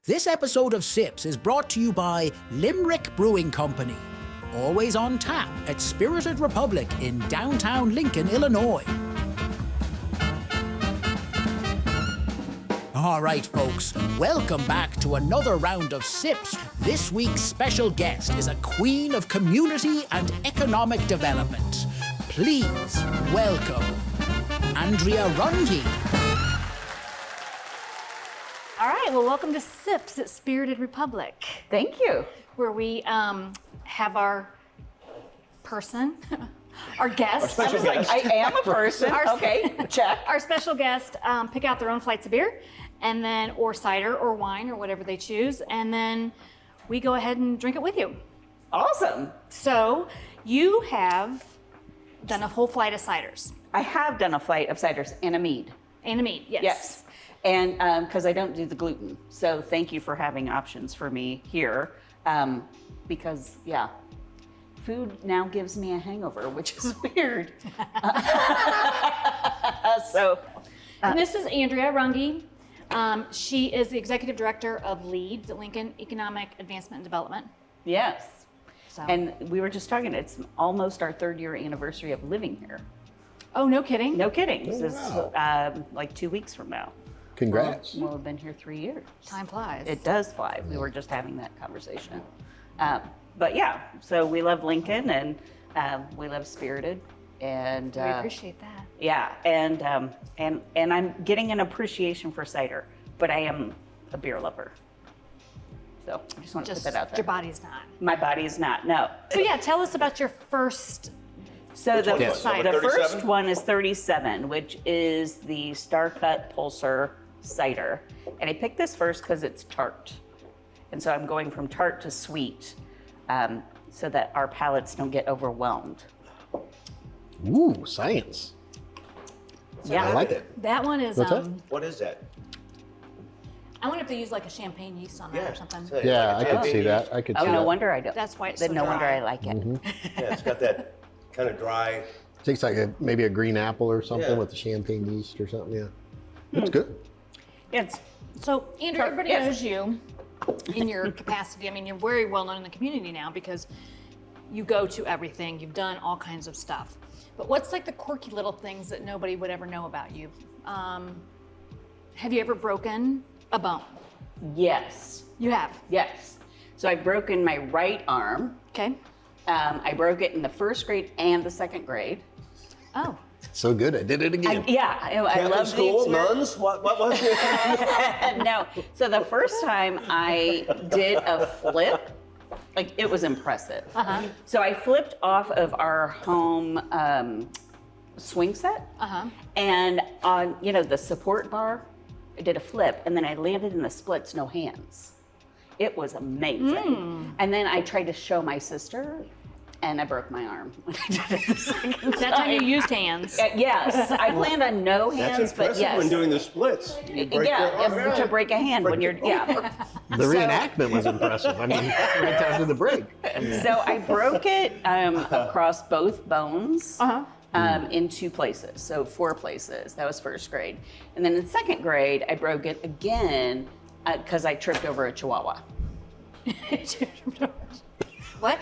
This episode of Sips is brought to you by Limerick Brewing Company. Always on tap at Spirited Republic in downtown Lincoln, Illinois. All right, folks, welcome back to another round of Sips. This week's special guest is a queen of community and economic development. Please welcome Andrea Runge. All right, well, welcome to Sips at Spirited Republic. Thank you. Where we have our person, our guest. Our special guest. I am a person. Okay, check. Our special guest pick out their own flights of beer, and then or cider or wine or whatever they choose, and then we go ahead and drink it with you. Awesome. So you have done a whole flight of ciders. I have done a flight of ciders and a mead. And a mead, yes. Yes. And because I don't do the gluten. So thank you for having options for me here. Because, yeah, food now gives me a hangover, which is weird. And this is Andrea Runge. She is the executive director of LEAD, the Lincoln Economic Advancement and Development. Yes. So. And we were just talking, it's almost our 3rd-year anniversary of living here. Oh, no kidding? No kidding. Oh, This wow. is like 2 weeks from now. Congrats. We'll have been here 3 years. Time flies. It does fly. We were just having that conversation. But yeah, so we love Lincoln and we love Spirited. And We appreciate that. yeah, and I'm getting an appreciation for cider, but I am a beer lover. So I just want to put that out there. Your body's not. My body is not, no. So yeah, tell us about your first. So the, Yes. the first 37? one is 37, which is the Star Cut Pulsar cider. And I picked this first because it's tart. And so I'm going from tart to sweet so that our palates don't get overwhelmed. Ooh, science. Yeah. I like it. That one is. What's that? What is that? I wonder if they use like a champagne yeast on that or something. so Yeah, like I a could see cabbage. that. I could Oh, see no that. wonder I don't. That's why it's Then so no wonder dry. I like it. Yeah, it's got that kind of dry. Tastes like maybe a green apple or something Yeah. with the champagne yeast or something. Yeah, it's good. It's So Andrew, everybody Yes. knows you in your capacity. I mean, you're very well known in the community now because you go to everything. You've done all kinds of stuff. But what's like the quirky little things that nobody would ever know about you? Have you ever broken a bone? yes, You have. yes. So I've broken my right arm. Okay. I broke it in the 1st grade and the 2nd grade. Oh. So good. I did it again. I Catholic love school, nuns. What was it? No, so the first time I did a flip, like it was impressive. So I flipped off of our home swing set, and on the support bar, I did a flip, and then I landed in the splits, no hands. It was amazing. And then I tried to show my sister, and I broke my arm when I did it the second That time you used hands. Yes, I planned on no hands, That's but impressive yes. when doing the splits. You break your arm. To break a hand when you're, The reenactment was impressive. I mean, right down to the break. So I broke it across both bones in 2 places, so 4 places. That was 1st grade. And then in 2nd grade, I broke it again because I tripped over a chihuahua. What?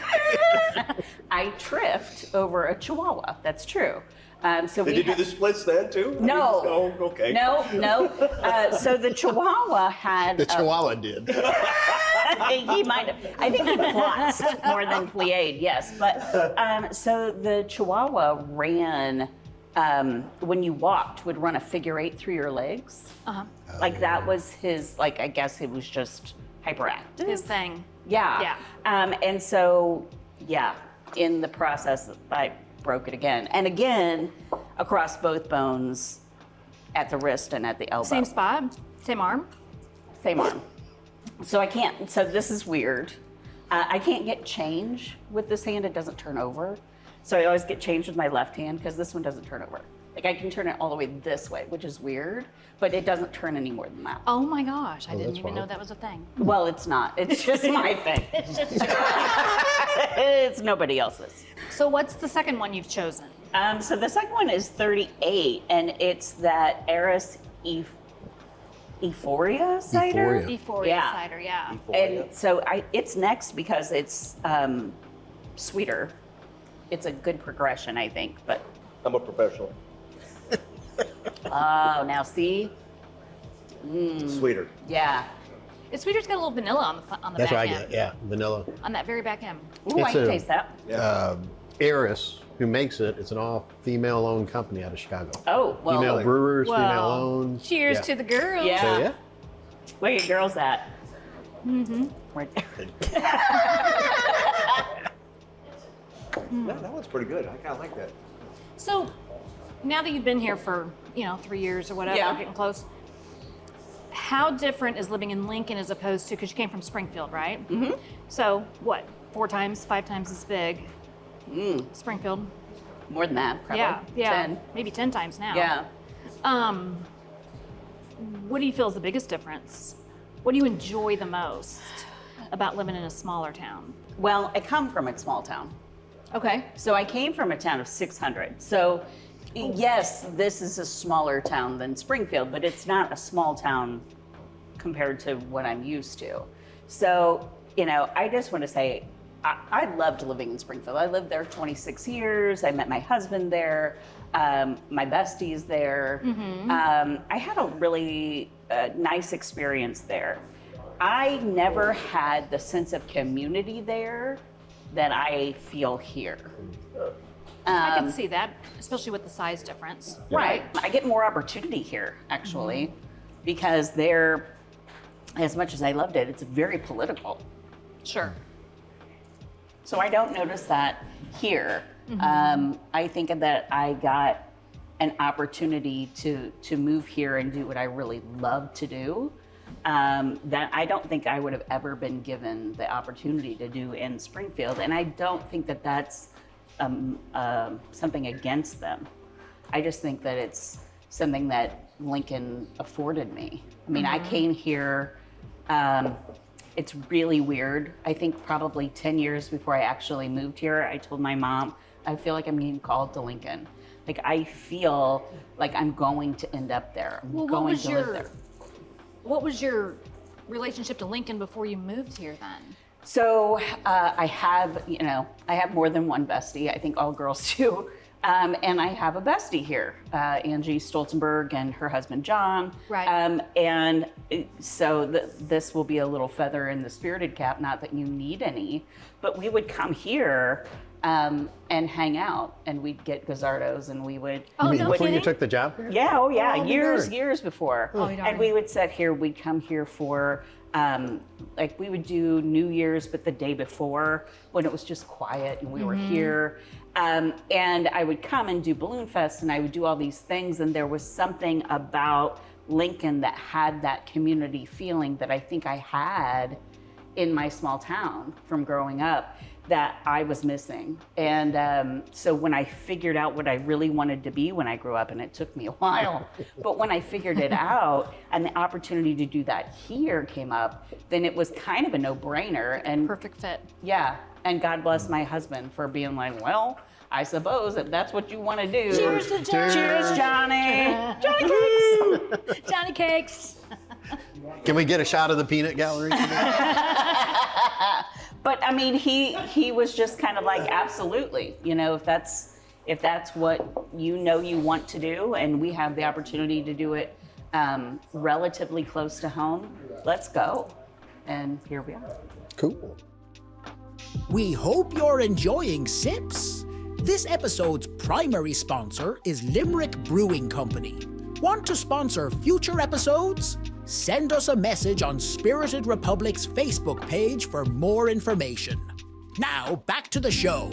I tripped over a chihuahua. That's true. So Did you do the splits then too? No. No. Okay. No. So the chihuahua had. The Chihuahua did. He might have. I think he plots more than plied, yes. But so the Chihuahua ran, when you walked, would run a figure 8 through your legs. Like that was his, like, I guess it was just hyperactive. His thing. Yeah. And so, yeah, in the process, I broke it again. And again, across both bones at the wrist and at the elbow. Same spot, same arm. Same arm. So I can't, so this is weird. I can't get change with this hand, it doesn't turn over. So I always get change with my left hand because this one doesn't turn over. Like I can turn it all the way this way, which is weird, but it doesn't turn any more than that. Oh my gosh, I didn't that's even know wild. that was a thing. Well, it's not, it's just my thing. It's just. It's nobody else's. So what's the second one you've chosen? So the second one is 38, and it's that Eris Euphoria cider. Euphoria Yeah. cider, yeah. And so it's next because it's sweeter. It's a good progression, I think. But I'm a professional. oh, now see, Sweeter. yeah. It's sweeter. It's got a little vanilla on the That's what I back end. get. Yeah, vanilla. On that very back end. Ooh, I It's can a- taste that. Eris, who makes it, it's an all-female owned company out of Chicago. Oh, well, Female brewers, female Well, owned. cheers Yeah. to the girls. Yeah. So, yeah. Where your girls at? Mm-hmm. Right there. That one's pretty good. I kind of like that. So now that you've been here for, 3 years or whatever, Yeah. getting close, how different is living in Lincoln as opposed to, because you came from Springfield, right? Mm-hmm. So what, 4 times, 5 times as big? Springfield? More than that, probably. Yeah, 10. maybe 10 times now. Yeah. What do you feel is the biggest difference? What do you enjoy the most about living in a smaller town? Well, I come from a small town. Okay. So I came from a town of 600. So yes, this is a smaller town than Springfield, but it's not a small town compared to what I'm used to. So, I just want to say, I loved living in Springfield. I lived there 26 years. I met my husband there. My bestie's there. I had a really nice experience there. I never had the sense of community there that I feel here. I can see that, especially with the size difference. Right. I get more opportunity here, actually, because they're, as much as I loved it, it's very political. Sure. So I don't notice that here. I think that I got an opportunity to move here and do what I really love to do. That I don't think I would have ever been given the opportunity to do in Springfield. And I don't think that that's something against them. I just think that it's something that Lincoln afforded me. I mean, I came here, it's really weird. I think probably 10 years before I actually moved here, I told my mom, I feel like I'm being called to Lincoln. Like, I feel like I'm going to end up there. I'm going to live there. What was your relationship to Lincoln before you moved here then? So I have more than one bestie. I think all girls do. And I have a bestie here, Angie Stolzenberg and her husband, John. Right. And so this will be a little feather in the spirited cap, not that you need any, but we would come here and hang out, and we'd get Gazzardos, and we would. Oh, You mean no before you kidding? took the job here? Yeah, oh yeah, Oh, years darn. before. Oh, darn. And we would sit here, we'd come here for, like we would do New Year's, but the day before when it was just quiet and we were here. And I would come and do Balloon Fest, and I would do all these things, and there was something about Lincoln that had that community feeling that I think I had in my small town from growing up that I was missing. And so when I figured out what I really wanted to be when I grew up, and it took me a while, but when I figured it out and the opportunity to do that here came up, then it was kind of a no-brainer. And Perfect fit. yeah, and God bless my husband for being like, well, I suppose if that's what you want to do. Cheers to Johnny. Cheers, Johnny. Johnny Cakes. Johnny Cakes. Can we get a shot of the peanut gallery? But I mean, he was just kind of like, absolutely, if that's what you want to do, and we have the opportunity to do it relatively close to home, let's go. And here we are. Cool. We hope you're enjoying Sips. This episode's primary sponsor is Limerick Brewing Company. Want to sponsor future episodes? Send us a message on Spirited Republic's Facebook page for more information. Now, back to the show.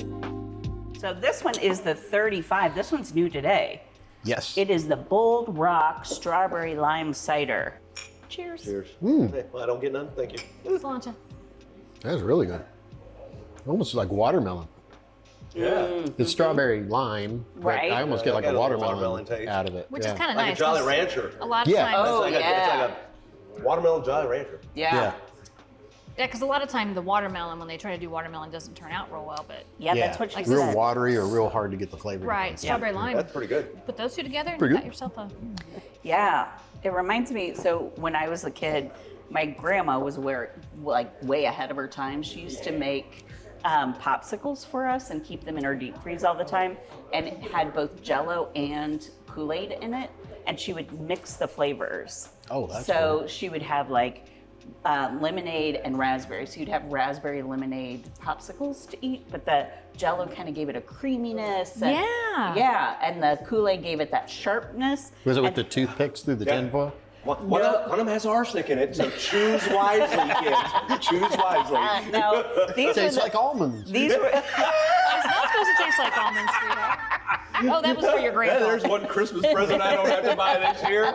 So this one is the 35. This one's new today. Yes. It is the Bold Rock Strawberry Lime Cider. Cheers. Cheers. Hey, well, I don't get none. Thank you. Cilantro. That's really good. Almost like watermelon. Yeah. It's strawberry lime, but Right. I almost Yeah, get like I a got a watermelon, watermelon taste. out of it. Which yeah. is kind of Like nice. a Jolly 'cause Rancher. A lot of Yeah. times. Oh, It's like a watermelon Jolly Rancher. Yeah. Yeah. Yeah, because a lot of time the watermelon, when they try to do watermelon, doesn't turn out real well. But Yeah, that's what she real said. watery or real hard to get the flavor. right, strawberry lime. That's pretty good. Put those two together and Pretty you got good. yourself a. Yeah. It reminds me, so when I was a kid, my grandma was way ahead of her time. She used to make popsicles for us and keep them in her deep freeze all the time. And it had both Jell-O and Kool-Aid in it. And she would mix the flavors. Oh, that's So cool. she would have like lemonade and raspberry. So you'd have raspberry lemonade popsicles to eat, but the Jell-O kind of gave it a creaminess. And, Yeah. Yeah, and the Kool-Aid gave it that sharpness. Was it with And- the toothpicks through the tinfoil? One of them has arsenic in it, so choose wisely, kids. Choose wisely. No, these Tastes were like almonds. these were It's not supposed to taste like almonds, sweetheart. Oh, that was for your grandpa. There's one Christmas present I don't have to buy this year.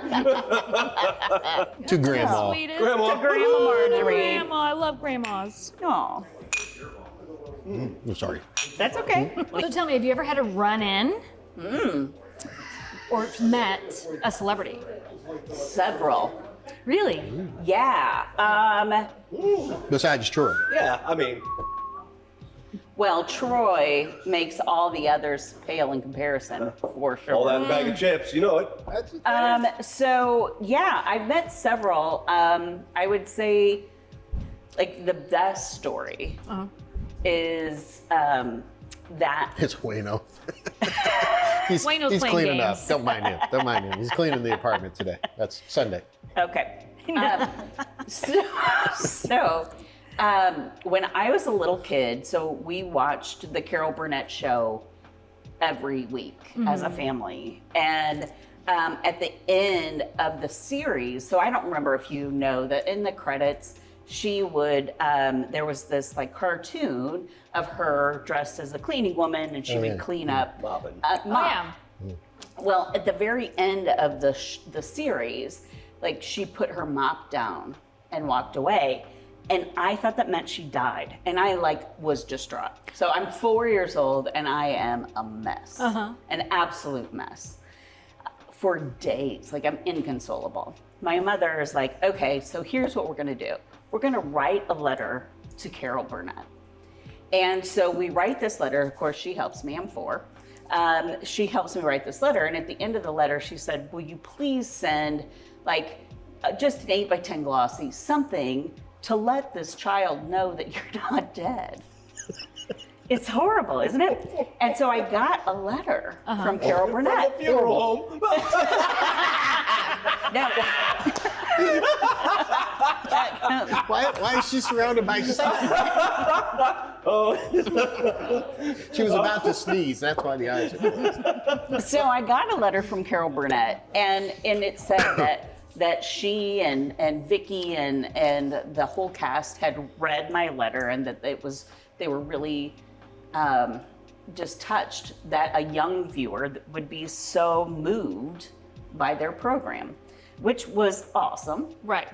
To grandma. Sweetest. Grandma. Grandma Marjorie. Grandma, I love grandmas. Oh, I'm sorry. that's okay. So tell me, have you ever had a run-in or met a celebrity? Several. Really? Yeah. Besides Troy. Yeah, I mean, Well, Troy makes all the others pale in comparison, for sure. all that in a bag of chips, you know it. So yeah, I've met several. I would say, like the best story is that It's Wayno. he's Wayno's he's playing cleaning games. up. Don't mind him. Don't mind him. He's cleaning the apartment today. That's Sunday. okay. So when I was a little kid, so we watched the Carol Burnett show every week as a family, and at the end of the series, so I don't remember if you know that in the credits, she would there was this like cartoon of her dressed as a cleaning woman, and she would clean up Mopping. Oh, yeah. well, at the very end of the series, like she put her mop down and walked away, and I thought that meant she died, and I like was distraught. So I'm 4 years old, and I am a mess, an absolute mess, for days. Like I'm inconsolable. My mother is like, okay, so here's what we're gonna do. We're gonna write a letter to Carol Burnett. And so we write this letter. Of course, she helps me. I'm 4. She helps me write this letter. And at the end of the letter, she said, will you please send like just an 8 by 10 glossy, something to let this child know that you're not dead. It's horrible, isn't it? And so I got a letter from Carol Burnett. Funeral home. No. Why is she surrounded by sand? She was about to sneeze. That's why the eyes are. So I got a letter from Carol Burnett, and it said that she and Vicky and the whole cast had read my letter, and that they were really just touched that a young viewer would be so moved by their program, which was awesome. Right.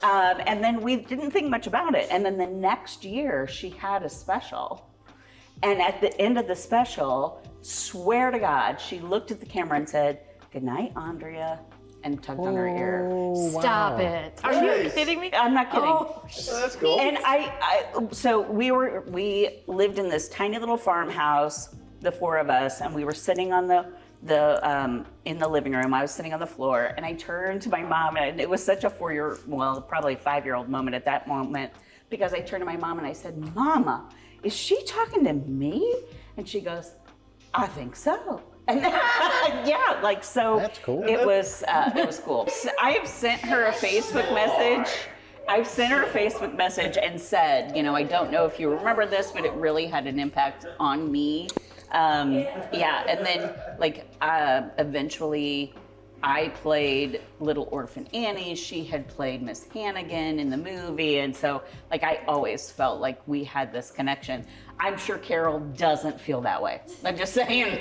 And then we didn't think much about it. And then the next year, she had a special. And at the end of the special, swear to God, she looked at the camera and said, "Good night, Andrea," and tugged on her ear. Stop it. Are you kidding me? I'm not kidding. Oh, That's cool. And so we lived in this tiny little farmhouse, the 4 of us, and we were sitting on in the living room. I was sitting on the floor, and I turned to my mom, and it was such a probably 5-year-old moment at that moment, because I turned to my mom and I said, "Mama, is she talking to me?" And she goes, "I think so." And yeah, like so. That's cool. It was cool. So I have sent her a Facebook message. I've sent her a Facebook message and said, I don't know if you remember this, but it really had an impact on me. Yeah, and then eventually I played Little Orphan Annie. She had played Miss Hannigan in the movie, and so I always felt like we had this connection. I'm sure Carol doesn't feel that way. I'm just saying,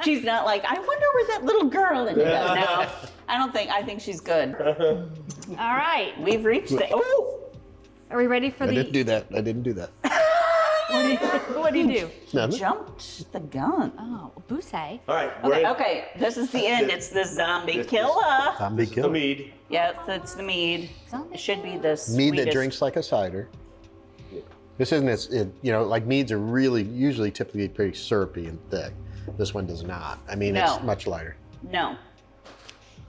she's not like, I wonder where that little girl ended up. No, I don't think. I think she's good. all right. We've reached the. Oh, Are we ready for I the? didn't do that. I didn't do that. What do you do? Nothing. jumped the gun. Oh, Busey. All right, we're in. Okay, this is the end. It's the zombie killer. Zombie The kill. mead. Yes, it's the mead. Zombie It should be the Mead that sweetest. drinks like a cider. This isn't as, like meads are usually typically pretty syrupy and thick. This one does not. I mean, No. it's much lighter. No,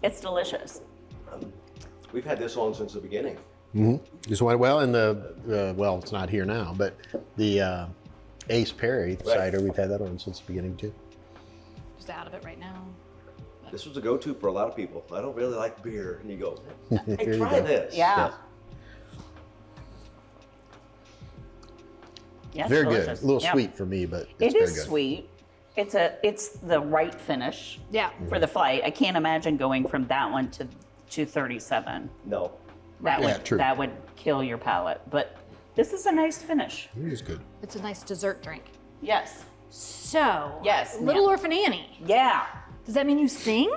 it's delicious. We've had this on since the beginning. Just went well in the well, it's not here now, but the Ace Perry cider, we've had that on since the beginning too. Just out of it right now. This was a go-to for a lot of people. I don't really like beer, and you go, hey, Here you try go. this. Yeah. Yeah, Very delicious. good. A little Yeah. sweet for me, but It it's very is good. sweet. It's the right finish Yeah. for the flight. I can't imagine going from that one to 237. No. That Yeah, would true. that would kill your palate. But this is a nice finish. It is good. It's a nice dessert drink. Yes. So, Yes, Little ma'am. Orphan Annie. Yeah. Does that mean you sing?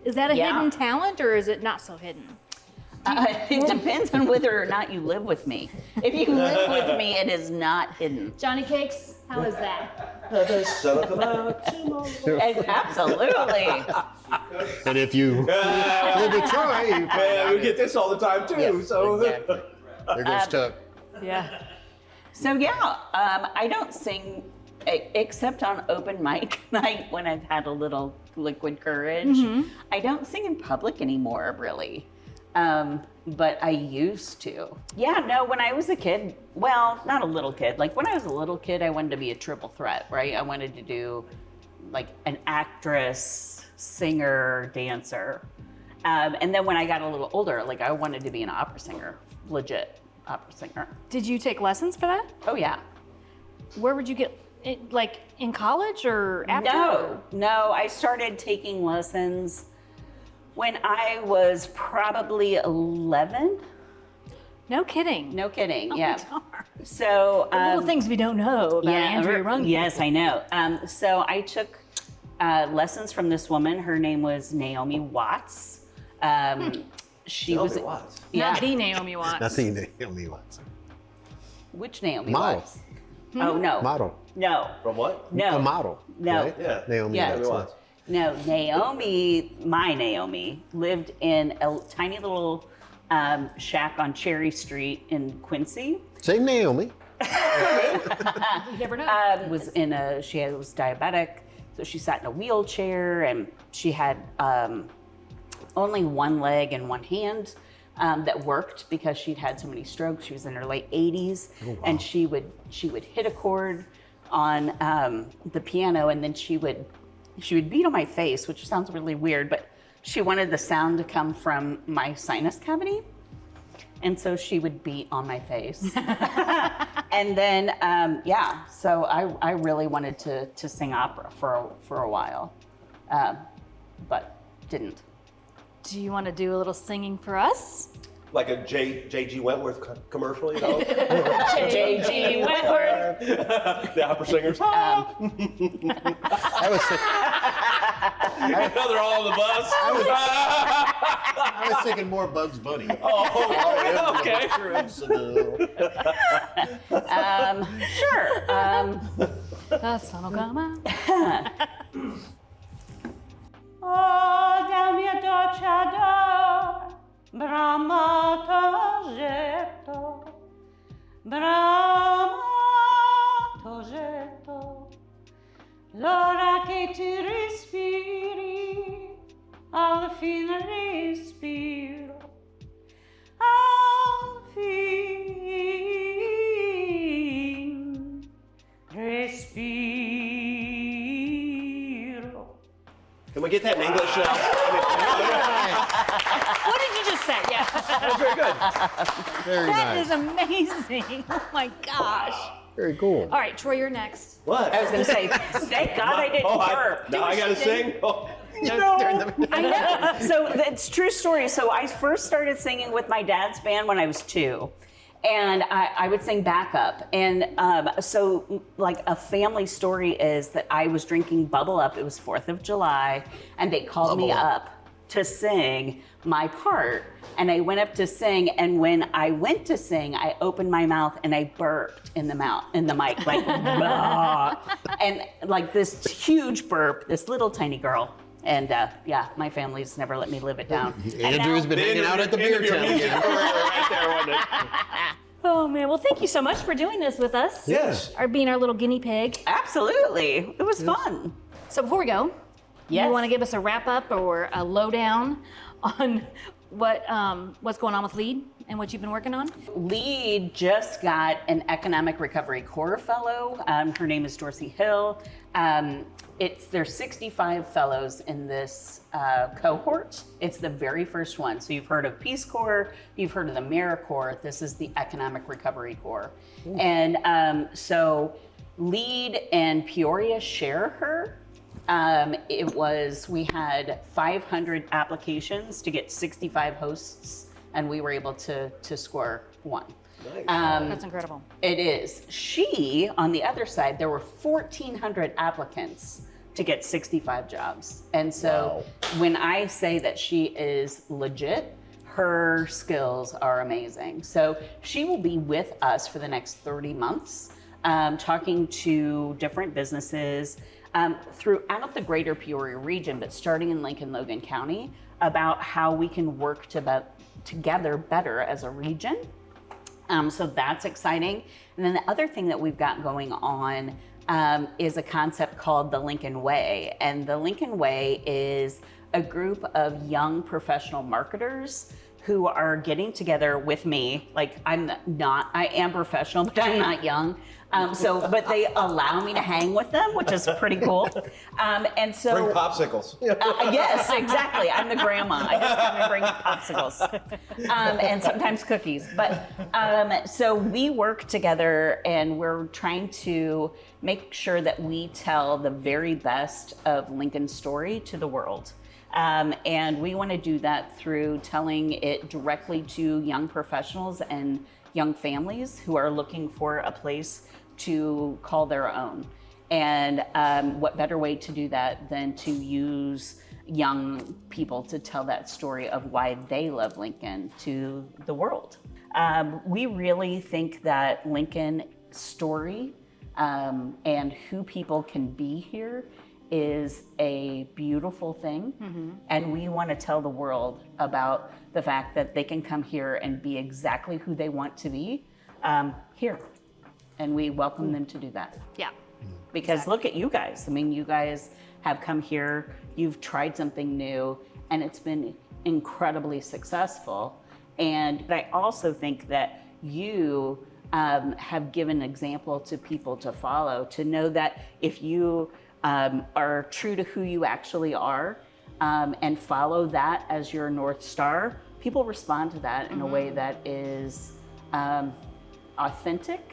Is that a Yeah. hidden talent or is it not so hidden? It depends on whether or not you live with me. If you live with me, it is not hidden. Johnny Cakes, how is that? Son of a Absolutely. And if you live in Troy, you find Man, out we get this all the time too. it. So Exactly. There goes Tuck. Yeah. So yeah, I don't sing except on open mic night when I've had a little liquid courage. I don't sing in public anymore, really. But I used to. Yeah, no, when I was a kid, well, not a little kid. Like when I was a little kid, I wanted to be a triple threat, right? I wanted to do like an actress, singer, dancer. And then when I got a little older, like I wanted to be an opera singer, legit opera singer. Did you take lessons for that? Oh yeah. Where would you get it, like in college or after? No, I started taking lessons when I was probably 11. No kidding. No kidding, Oh, yeah. darn. So, The little things we don't know about Andrea Runge. yes, I know. So I took lessons from this woman. Her name was Naomi Watts. She was, Watts. yeah. Not the Naomi Watts. Nothing Naomi Watts. Which Naomi Model. Watts? Oh no, Model. no, From what? no. A model. No. Right? Yeah. Naomi Yeah. Watts. Watts. No, my Naomi, lived in a tiny little shack on Cherry Street in Quincy. Same Naomi. You never know. Was diabetic, so she sat in a wheelchair, and she had only one leg and one hand that worked because she'd had so many strokes. She was in her late 80s, and she would hit a chord on the piano, and then she would beat on my face, which sounds really weird, but she wanted the sound to come from my sinus cavity. And so she would beat on my face. And then, so I really wanted to sing opera for a while, but didn't. Do you want to do a little singing for us? Like a J.G. Wentworth commercial, you know? J.G. Wentworth. The opera singers. I was They're all on the bus. I was thinking more Bugs Bunny. Oh, okay. Sure. Sono come. Oh, del mio dolce ador, brama t'oggetto, l'ora che tu respiri, al fine respiro, al fin respiro. Can we get that in English now? What did you just say? Yeah. That's very good. Very That nice. is amazing. Oh my gosh. Very cool. All right, Troy, you're next. What? I was going to say, thank God I didn't burp. Now I gotta sing? Oh. I know. So it's true story. So I first started singing with my dad's band when I was 2. And I would sing backup. And so like a family story is that I was drinking Bubble Up. It was 4th of July. And they called me up to sing my part. And I went up to sing. And when I went to sing, I opened my mouth and I burped in the mic, like, "Bah." And like this huge burp, this little tiny girl. And my family's never let me live it down. Andrew's been hanging out at the beer tent again. Right there, wasn't it? Oh man, well thank you so much for doing this with us. Yes. Or being our little guinea pig. Absolutely. It was fun. So before we go, Yes. you want to give us a wrap up or a lowdown on what's going on with LEAD and what you've been working on? LEAD just got an Economic Recovery Corps fellow. Her name is Dorsey Hill. There's 65 fellows in this cohort. It's the very first one. So you've heard of Peace Corps, you've heard of the AmeriCorps. This is the Economic Recovery Corps. Ooh. And so LEAD and Peoria share her. We had 500 applications to get 65 hosts, and we were able to score one. Nice. That's incredible. It is. She, on the other side, there were 1,400 applicants to get 65 jobs. And so when I say that she is legit, her skills are amazing. So she will be with us for the next 30 months, talking to different businesses throughout the greater Peoria region, but starting in Lincoln-Logan County, about how we can work together better as a region. So that's exciting. And then the other thing that we've got going on is a concept called the Lincoln Way. And the Lincoln Way is a group of young professional marketers who are getting together with me. Like I am professional, but I'm not young. But they allow me to hang with them, which is pretty cool. And so bring popsicles. Yes, exactly. I'm the grandma. I just come and bring popsicles and sometimes cookies. But so we work together, and we're trying to make sure that we tell the very best of Lincoln's story to the world. And we want to do that through telling it directly to young professionals and young families who are looking for a place to call their own. And what better way to do that than to use young people to tell that story of why they love Lincoln to the world. We really think that Lincoln's story and who people can be here is a beautiful thing. Mm-hmm. And we want to tell the world about the fact that they can come here and be exactly who they want to be here. And we welcome them to do that. Yeah. Because look at you guys. I mean, you guys have come here, you've tried something new, and it's been incredibly successful. And I also think that you have given an example to people to follow, to know that if you are true to who you actually are and follow that as your North Star, people respond to that in a way that is authentic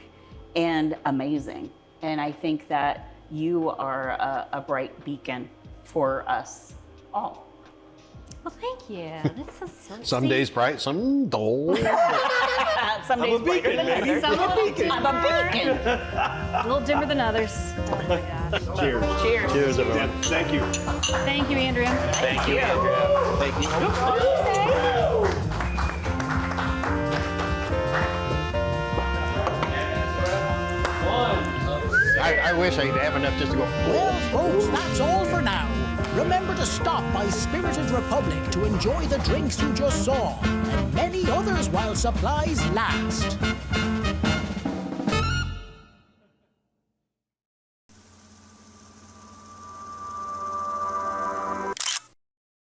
and amazing. And I think that you are a bright beacon for us all. Well, thank you. That's so sweet. Some days bright, some dull. Some days brighter than others. Some a little dimmer. I'm a beacon. A little dimmer than others. Oh my gosh. Cheers. Cheers. Cheers, everyone. Thank you. Thank you, Andrea. Thank you, Andrea. Thank you. What did you say? I wish I'd have enough just to go. Well, folks, that's all for now. Remember to stop by Spirited Republic to enjoy the drinks you just saw, and many others while supplies last.